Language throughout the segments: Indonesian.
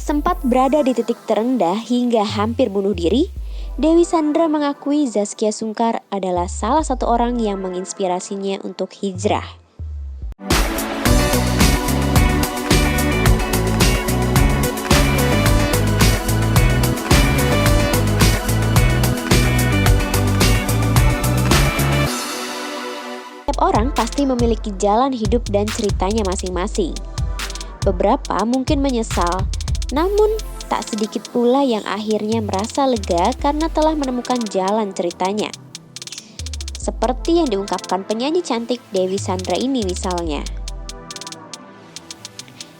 Sempat berada di titik terendah hingga hampir bunuh diri, Dewi Sandra mengakui Zaskia Sungkar adalah salah satu orang yang menginspirasinya untuk hijrah. Setiap orang pasti memiliki jalan hidup dan ceritanya masing-masing. Beberapa mungkin menyesal, namun tak sedikit pula yang akhirnya merasa lega karena telah menemukan jalan ceritanya. Seperti yang diungkapkan penyanyi cantik Dewi Sandra ini misalnya.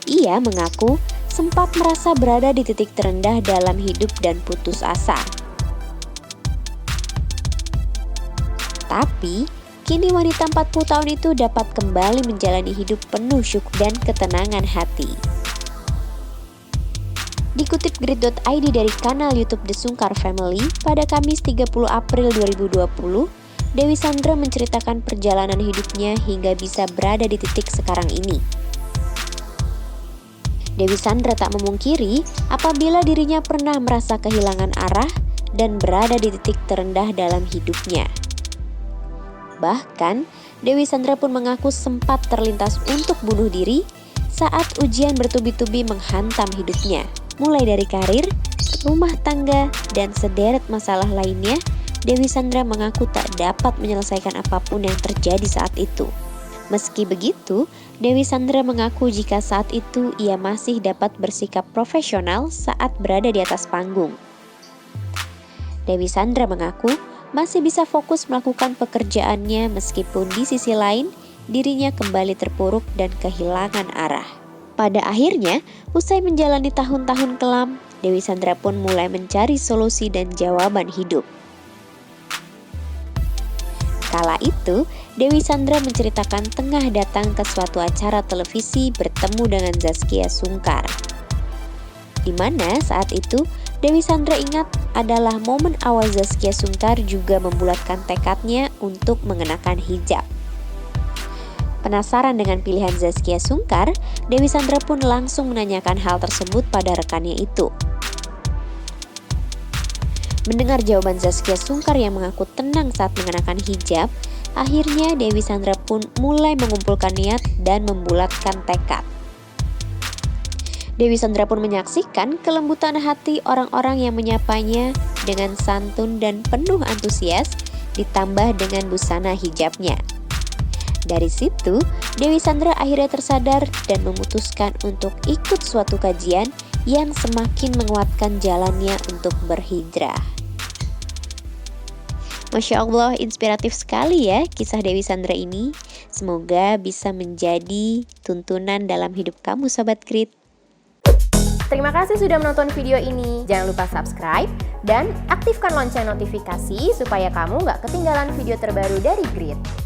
Ia mengaku sempat merasa berada di titik terendah dalam hidup dan putus asa. Tapi, kini wanita 40 tahun itu dapat kembali menjalani hidup penuh syukur dan ketenangan hati. Dikutip grid.id dari kanal YouTube The Sungkar Family, pada Kamis 30 April 2020, Dewi Sandra menceritakan perjalanan hidupnya hingga bisa berada di titik sekarang ini. Dewi Sandra tak memungkiri apabila dirinya pernah merasa kehilangan arah dan berada di titik terendah dalam hidupnya. Bahkan, Dewi Sandra pun mengaku sempat terlintas untuk bunuh diri saat ujian bertubi-tubi menghantam hidupnya. Mulai dari karir, rumah tangga, dan sederet masalah lainnya, Dewi Sandra mengaku tak dapat menyelesaikan apapun yang terjadi saat itu. Meski begitu, Dewi Sandra mengaku jika saat itu ia masih dapat bersikap profesional saat berada di atas panggung. Dewi Sandra mengaku masih bisa fokus melakukan pekerjaannya meskipun di sisi lain dirinya kembali terpuruk dan kehilangan arah. Pada akhirnya, usai menjalani tahun-tahun kelam, Dewi Sandra pun mulai mencari solusi dan jawaban hidup. Kala itu, Dewi Sandra menceritakan tengah datang ke suatu acara televisi bertemu dengan Zaskia Sungkar. Di mana saat itu, Dewi Sandra ingat adalah momen awal Zaskia Sungkar juga membulatkan tekadnya untuk mengenakan hijab. Penasaran dengan pilihan Zaskia Sungkar, Dewi Sandra pun langsung menanyakan hal tersebut pada rekannya itu. Mendengar jawaban Zaskia Sungkar yang mengaku tenang saat mengenakan hijab, akhirnya Dewi Sandra pun mulai mengumpulkan niat dan membulatkan tekad. Dewi Sandra pun menyaksikan kelembutan hati orang-orang yang menyapanya dengan santun dan penuh antusias, ditambah dengan busana hijabnya. Dari situ, Dewi Sandra akhirnya tersadar dan memutuskan untuk ikut suatu kajian yang semakin menguatkan jalannya untuk berhijrah. Masya Allah, inspiratif sekali ya kisah Dewi Sandra ini. Semoga bisa menjadi tuntunan dalam hidup kamu, Sobat Grid. Terima kasih sudah menonton video ini. Jangan lupa subscribe dan aktifkan lonceng notifikasi supaya kamu gak ketinggalan video terbaru dari Grid.